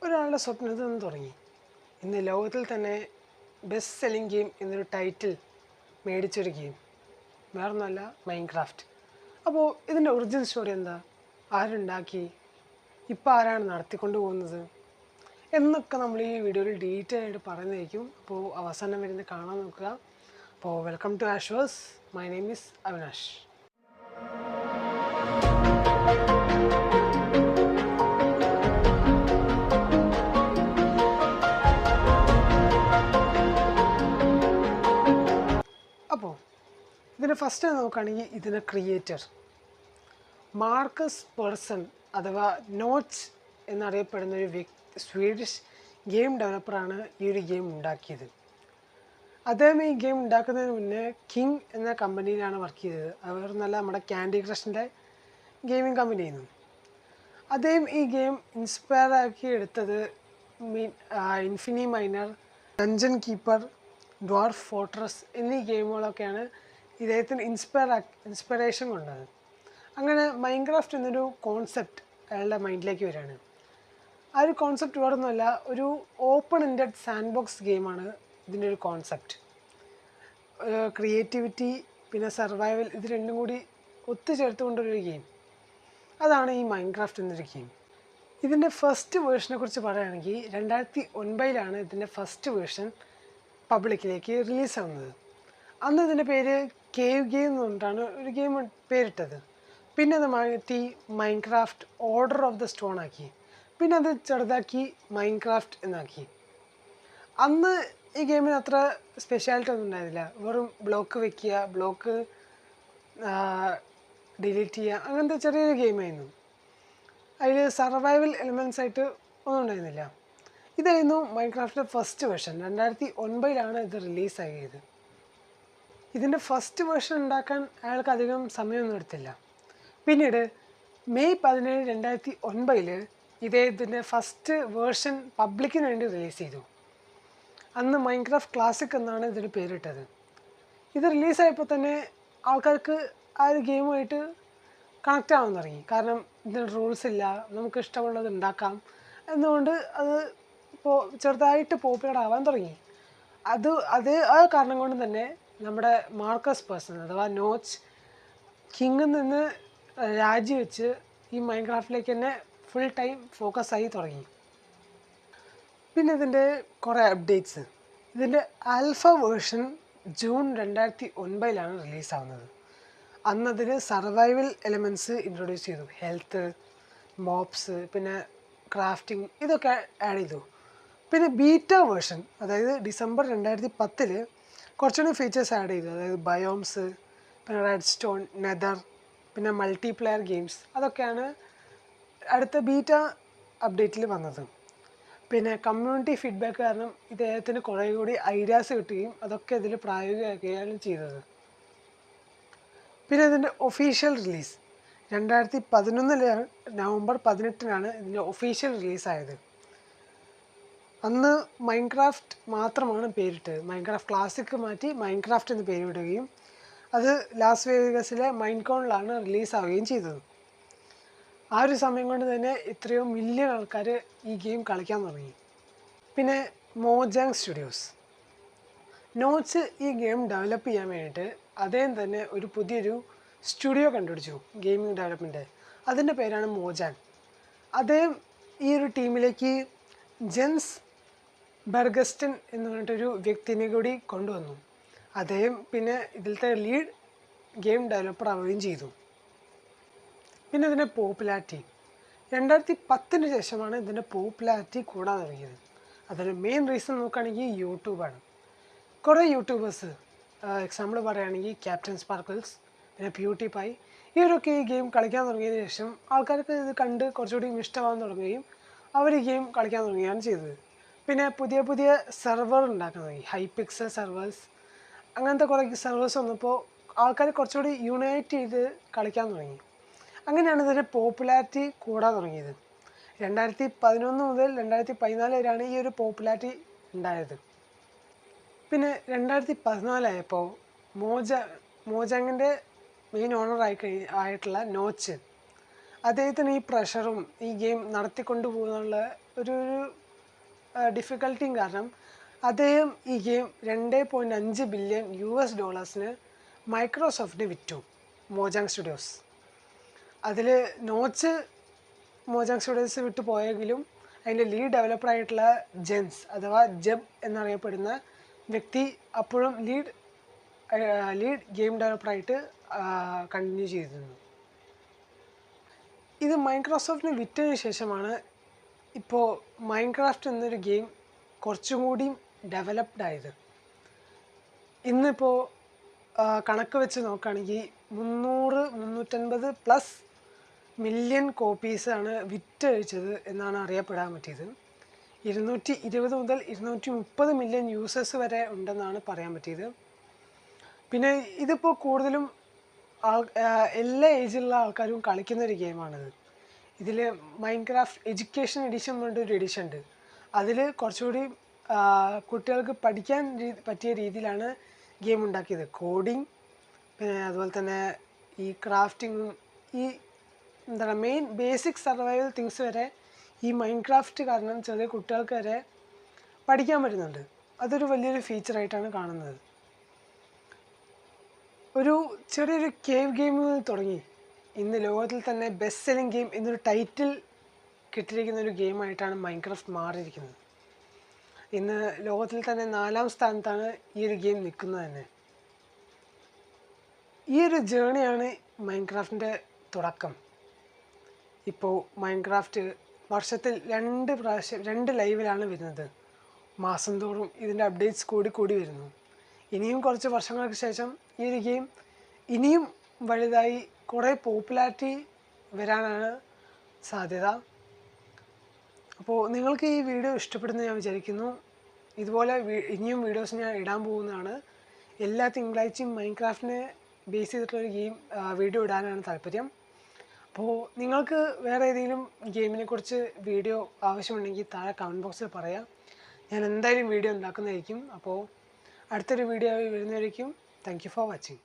ഒരാളുടെ സ്വപ്നത്തിൽ നിന്ന് തുടങ്ങി. ഇന്ന് ലോകത്തിൽ തന്നെ ബെസ്റ്റ് സെല്ലിംഗ് ഗെയിം എന്നൊരു ടൈറ്റിൽ മേടിച്ചൊരു ഗെയിം വേറൊന്നുമല്ല, മൈൻക്രാഫ്റ്റ്. അപ്പോൾ ഇതിൻ്റെ ഒറിജിനൽ സ്റ്റോറി എന്താ, ആരുണ്ടാക്കി, ഇപ്പോൾ ആരാണ് നടത്തിക്കൊണ്ട് പോകുന്നത് എന്നൊക്കെ നമ്മൾ ഈ വീഡിയോയിൽ ഡീറ്റെയിൽ ആയിട്ട് പറയുന്നതായിരിക്കും. അപ്പോൾ അവസാനം വരുന്നത് കാണാൻ നോക്കുക. അപ്പോൾ വെൽക്കം ടു ആഷ്വേഴ്സ്. My name is Avinash. അപ്പോൾ ഇതിൻ്റെ ഫസ്റ്റ് നോക്കുകയാണെങ്കിൽ ഇതിൻ്റെ ക്രിയേറ്റർ മാർക്കസ് പേഴ്സൺ അഥവാ നോച്ച് എന്നറിയപ്പെടുന്ന ഒരു സ്വീഡിഷ് ഗെയിം ഡെവലപ്പറാണ് ഈ ഒരു ഗെയിം ഉണ്ടാക്കിയത്. അദ്ദേഹം ഈ ഗെയിം ഉണ്ടാക്കുന്നതിന് മുന്നേ കിങ് എന്ന കമ്പനിയിലാണ് വർക്ക് ചെയ്തത്. അവർ നല്ല നമ്മുടെ ക്യാൻഡി ക്രഷിൻ്റെ ഗെയിമിംഗ് കമ്പനിയായിരുന്നു. അദ്ദേഹം ഈ ഗെയിം ഇൻസ്പയർ ആക്കി എടുത്തത് Infiniminer, dungeon keeper, dwarf fortress എന്നീ ഗെയിമുകളൊക്കെയാണ് ഇദ്ദേഹത്തിന് ഇൻസ്പിറേഷൻ കൊണ്ടത്. അങ്ങനെ മൈൻക്രാഫ്റ്റ് എന്നൊരു കോൺസെപ്റ്റ് അയാളുടെ മൈൻഡിലേക്ക് വരികയാണ്. ആ ഒരു കോൺസെപ്റ്റ് വേറൊന്നുമല്ല, ഒരു ഓപ്പൺ എൻഡഡ് സാൻഡ് ബോക്സ് ഗെയിമാണ് ഇതിൻ്റെ ഒരു കോൺസെപ്റ്റ്. ക്രിയേറ്റിവിറ്റി പിന്നെ സർവൈവൽ ഇത് രണ്ടും കൂടി ഒത്തുചേർത്തുകൊണ്ടൊരു ഗെയിം, അതാണ് ഈ മൈൻക്രാഫ്റ്റ് എന്നൊരു ഗെയിം. ഇതിൻ്റെ ഫസ്റ്റ് വേർഷനെ കുറിച്ച് പറയുകയാണെങ്കിൽ 2009 ഇതിൻ്റെ ഫസ്റ്റ് വേർഷൻ പബ്ലിക്കിലേക്ക് റിലീസാവുന്നത്. അന്ന് ഇതിൻ്റെ പേര് കേവ് ഗെയിം എന്നുകൊണ്ടാണ് ഒരു ഗെയിം പേരിട്ടത്. പിന്നെ അത് മാറ്റി Minecraft order of the stone ആക്കി. പിന്നെ അത് ചെറുതാക്കി മൈൻക്രാഫ്റ്റ് എന്നാക്കി. അന്ന് ഈ ഗെയിമിന് അത്ര സ്പെഷ്യാലിറ്റി ഒന്നും ഉണ്ടായിരുന്നില്ല. വെറും ബ്ലോക്ക് വെക്കുക, ബ്ലോക്ക് ഡിലീറ്റ് ചെയ്യുക, അങ്ങനത്തെ ചെറിയൊരു ഗെയിമായിരുന്നു. അതിൽ സർവൈവൽ എലിമെൻറ്റ്സ് ആയിട്ട് ഒന്നും ഉണ്ടായിരുന്നില്ല. ഇതായിരുന്നു മൈൻക്രാഫ്റ്റിൻ്റെ ഫസ്റ്റ് വേർഷൻ. 2009 ഇത് റിലീസായത്. ഇതിൻ്റെ ഫസ്റ്റ് വേർഷൻ ഉണ്ടാക്കാൻ അയാൾക്ക് അധികം സമയമൊന്നും എടുത്തില്ല. പിന്നീട് മെയ് 17, 2009 ഇദ്ദേഹത്തിൻ്റെ ഫസ്റ്റ് വേർഷൻ പബ്ലിക്കിന് വേണ്ടി റിലീസ് ചെയ്തു. അന്ന് മൈൻക്രാഫ്റ്റ് ക്ലാസിക് എന്നാണ് ഇതിന് പേരിട്ടത്. ഇത് റിലീസായപ്പോൾ തന്നെ ആൾക്കാർക്ക് ആ ഒരു ഗെയിമുമായിട്ട് കണക്റ്റ് ആവാൻ തുടങ്ങി. കാരണം ഇതിന് റൂൾസ് ഇല്ല, നമുക്ക് ഇഷ്ടമുള്ളത് ഉണ്ടാക്കാം എന്നുകൊണ്ട് അത് ചെറുതായിട്ട് പോപ്പുലർ ആവാൻ തുടങ്ങി. ആ കാരണം കൊണ്ട് തന്നെ നമ്മുടെ മാർക്കസ് പേഴ്സൺ അഥവാ നോച്ച് കിങ്ങിൽ നിന്ന് രാജിവെച്ച് ഈ മൈൻക്രാഫ്റ്റിലേക്ക് തന്നെ ഫുൾ ടൈം ഫോക്കസ് ആയി തുടങ്ങി. പിന്നെ ഇതിൻ്റെ കുറേ അപ്ഡേറ്റ്സ്. ഇതിൻ്റെ ആൽഫ വേർഷൻ ജൂൺ 2009 റിലീസാവുന്നത്. അന്നതിൽ സർവൈവൽ എലിമെൻറ്റ്സ് ഇൻട്രൊഡ്യൂസ് ചെയ്തു. ഹെൽത്ത്, മോബ്സ്, പിന്നെ ക്രാഫ്റ്റിംഗ് ഇതൊക്കെ ആഡ് ചെയ്തു. പിന്നെ ബീറ്റ വേർഷൻ അതായത് ഡിസംബർ 2010 കുറച്ചുകൂടി ഫീച്ചേഴ്സ് ആഡ് ചെയ്തു. അതായത് ബയോംസ്, പിന്നെ റെഡ് സ്റ്റോൺ, നെതർ, പിന്നെ മൾട്ടിപ്ലെയർ ഗെയിംസ്, അതൊക്കെയാണ് അടുത്ത ബീറ്റ അപ്ഡേറ്റിൽ വന്നത്. പിന്നെ കമ്മ്യൂണിറ്റി ഫീഡ്ബാക്ക് കാരണം ഇദ്ദേഹത്തിന് കുറേ കൂടി ഐഡിയാസ് കിട്ടുകയും അതൊക്കെ ഇതിൽ പ്രായോഗികമാക്കുകയാണ് ചെയ്തത്. പിന്നെ ഇതിൻ്റെ ഒഫീഷ്യൽ റിലീസ് 2011 നവംബർ 18 ഇതിൻ്റെ ഒഫീഷ്യൽ റിലീസായത്. അന്ന് മൈൻക്രാഫ്റ്റ് മാത്രമാണ് പേരിട്ടത്. മൈൻക്രാഫ്റ്റ് ക്ലാസിക് മാറ്റി മൈൻക്രാഫ്റ്റ് എന്ന് പേരിടുകയും അത് ലാസ് വേഗസിലെ മൈൻകോണിലാണ് റിലീസാവുകയും ചെയ്തത്. ആ ഒരു സമയം കൊണ്ട് തന്നെ എത്രയോ മില്യൺ ആൾക്കാർ ഈ ഗെയിം കളിക്കാൻ തുടങ്ങി. പിന്നെ മോജാങ് സ്റ്റുഡിയോസ്, നോച്ച് ഈ ഗെയിം ഡെവലപ്പ് ചെയ്യാൻ വേണ്ടിയിട്ട് അദ്ദേഹം തന്നെ ഒരു പുതിയൊരു സ്റ്റുഡിയോ കണ്ടുപിടിച്ചു ഗെയിമിംഗ് ഡെവലപ്മെൻറ്റ്. അതിൻ്റെ പേരാണ് മോജാങ്. അദ്ദേഹം ഈ ഒരു ടീമിലേക്ക് ജെൻസ് ബെർഗസ്റ്റൻ എന്ന് പറഞ്ഞിട്ടൊരു വ്യക്തിനെ കൂടി കൊണ്ടുവന്നു. അദ്ദേഹം പിന്നെ ഇതിലത്തെ ലീഡ് ഗെയിം ഡെവലപ്പർ ആവുകയും ചെയ്തു. പിന്നെ ഇതിൻ്റെ പോപ്പുലാരിറ്റി 2010 ശേഷമാണ് ഇതിൻ്റെ പോപ്പുലാരിറ്റി കൂടാൻ തുടങ്ങിയത്. അതിന് മെയിൻ റീസൺ നോക്കുകയാണെങ്കിൽ യൂട്യൂബാണ്. കുറേ യൂട്യൂബേഴ്സ്, എക്സാമ്പിൾ പറയുകയാണെങ്കിൽ ക്യാപ്റ്റൻ സ്പാർക്കിൾസ്, പിന്നെ പ്യൂട്ടി പൈ, ഇവരൊക്കെ ഈ ഗെയിം കളിക്കാൻ തുടങ്ങിയതിന് ശേഷം ആൾക്കാർക്ക് ഇത് കണ്ട് കുറച്ചുകൂടി ഇഷ്ടമാകാൻ തുടങ്ങുകയും അവർ ഈ ഗെയിം കളിക്കാൻ തുടങ്ങുകയാണ് ചെയ്തത്. പിന്നെ പുതിയ പുതിയ സെർവർ ഉണ്ടാക്കാൻ തുടങ്ങി. ഹൈപിക്സൽ സെർവേഴ്സ്, അങ്ങനത്തെ കുറേ സെർവേഴ്സ് വന്നപ്പോൾ ആൾക്കാർ കുറച്ചുകൂടി യുണൈറ്റ് ചെയ്ത് കളിക്കാൻ തുടങ്ങി. അങ്ങനെയാണ് ഇതിൻ്റെ പോപ്പുലാരിറ്റി കൂടാൻ തുടങ്ങിയത്. 2011 മുതൽ 2014 വരെയാണ് ഈ ഒരു പോപ്പുലാരിറ്റി ഉണ്ടായത്. പിന്നെ 2014 ആയപ്പോൾ മോജാങ്ങിൻ്റെ മെയിൻ ഓണർ ആയിട്ടുള്ള നോച്ച് അദ്ദേഹത്തിന് ഈ പ്രഷറും ഈ ഗെയിം നടത്തിക്കൊണ്ടു പോകുന്നുള്ള ഒരു ഡിഫിക്കൽട്ടിയും കാരണം അദ്ദേഹം ഈ ഗെയിം $2.5 ബില്യൺ മൈക്രോസോഫ്റ്റ് വിറ്റു മോജാങ് സ്റ്റുഡിയോസ്. അതിൽ നോച്ച് മോജാങ് സ്റ്റുഡിയോസ് വിട്ടു പോയെങ്കിലും അതിൻ്റെ ലീഡ് ഡെവലപ്പറായിട്ടുള്ള ജെൻസ് അഥവാ ജബ് എന്നറിയപ്പെടുന്ന വ്യക്തി അപ്പോഴും ലീഡ് ഗെയിം ഡെവലപ്പറായിട്ട് കണ്ടിന്യൂ ചെയ്തിരുന്നു. ഇത് മൈക്രോസോഫ്റ്റിന് വിറ്റതിന് ശേഷമാണ് ഇപ്പോൾ മൈൻക്രാഫ്റ്റ് എന്നൊരു ഗെയിം കുറച്ചും കൂടി ഡെവലപ്ഡ് ആയത്. ഇന്നിപ്പോൾ കണക്ക് വെച്ച് നോക്കുകയാണെങ്കിൽ 350+ മില്യൺ കോപ്പീസാണ് വിറ്റഴിച്ചത് എന്നാണ് അറിയപ്പെടാൻ പറ്റിയത്. 220 മുതൽ 230 മില്യൺ യൂസേഴ്സ് വരെ ഉണ്ടെന്നാണ് പറയാൻ പറ്റിയത്. പിന്നെ ഇതിപ്പോൾ കൂടുതലും എല്ലാ ഏജിലുള്ള ആൾക്കാരും കളിക്കുന്നൊരു ഗെയിമാണിത്. ഇതിൽ മൈൻക്രാഫ്റ്റ് എഡ്യൂക്കേഷൻ എഡിഷൻ പറഞ്ഞൊരു എഡിഷൻ ഉണ്ട്. അതിൽ കുറച്ചുകൂടി കുട്ടികൾക്ക് പഠിക്കാൻ പറ്റിയ രീതിയിലാണ് ഗെയിം ഉണ്ടാക്കിയത്. കോഡിങ്, പിന്നെ അതുപോലെ തന്നെ ഈ ക്രാഫ്റ്റിങ്ങും ഈ എന്താണ് മെയിൻ ബേസിക് സർവൈവൽ തിങ്സ് വരെ ഈ മൈൻക്രാഫ്റ്റ് കാരണം ചെറിയ കുട്ടികൾക്ക് വരെ പഠിക്കാൻ പറ്റുന്നുണ്ട്. അതൊരു വലിയൊരു ഫീച്ചറായിട്ടാണ് കാണുന്നത്. ഒരു ചെറിയൊരു കേവ് ഗെയിമിൽ തുടങ്ങി ഇന്ന് ലോകത്തിൽ തന്നെ ബെസ്റ്റ് സെല്ലിംഗ് ഗെയിം എന്നൊരു ടൈറ്റിൽ കിട്ടിയിരിക്കുന്ന ഒരു ഗെയിമായിട്ടാണ് മൈൻക്രാഫ്റ്റ് മാറിയിരിക്കുന്നത്. ഇന്ന് ലോകത്തിൽ തന്നെ 4ാം സ്ഥാനത്താണ് ഈ ഒരു ഗെയിം നിൽക്കുന്നത് തന്നെ. ഈ ഒരു ജേണിയാണ് മൈൻക്രാഫ്റ്റിൻ്റെ തുടക്കം. ഇപ്പോൾ മൈൻക്രാഫ്റ്റ് വർഷത്തിൽ 2 പ്രാവശ്യം 2 ലൈവിലാണ് വരുന്നത്. മാസം തോറും ഇതിൻ്റെ അപ്ഡേറ്റ്സ് കൂടി വരുന്നു. ഇനിയും കുറച്ച് വർഷങ്ങൾക്ക് ശേഷം ഈ ഒരു ഗെയിം ഇനിയും വലുതായി കുറേ പോപ്പുലാരിറ്റി വരാനാണ് സാധ്യത. അപ്പോൾ നിങ്ങൾക്ക് ഈ വീഡിയോ ഇഷ്ടപ്പെടുന്നു ഞാൻ വിചാരിക്കുന്നു. ഇതുപോലെ ഇനിയും വീഡിയോസ് ഞാൻ ഇടാൻ പോകുന്നതാണ്. എല്ലാ തിങ്കളാഴ്ചയും മൈൻക്രാഫ്റ്റിനെ ബേസ് ചെയ്തിട്ടുള്ളൊരു വീഡിയോ ഇടാനാണ് താല്പര്യം. അപ്പോൾ നിങ്ങൾക്ക് വേറെ ഏതെങ്കിലും ഗെയിമിനെക്കുറിച്ച് വീഡിയോ ആവശ്യമുണ്ടെങ്കിൽ താഴെ കമൻറ്റ് ബോക്സിൽ പറയാം. ഞാൻ എന്തായാലും വീഡിയോ ഉണ്ടാക്കുന്നതായിരിക്കും. അപ്പോൾ അടുത്തൊരു വീഡിയോ വരുന്നതായിരിക്കും. Thank you for watching.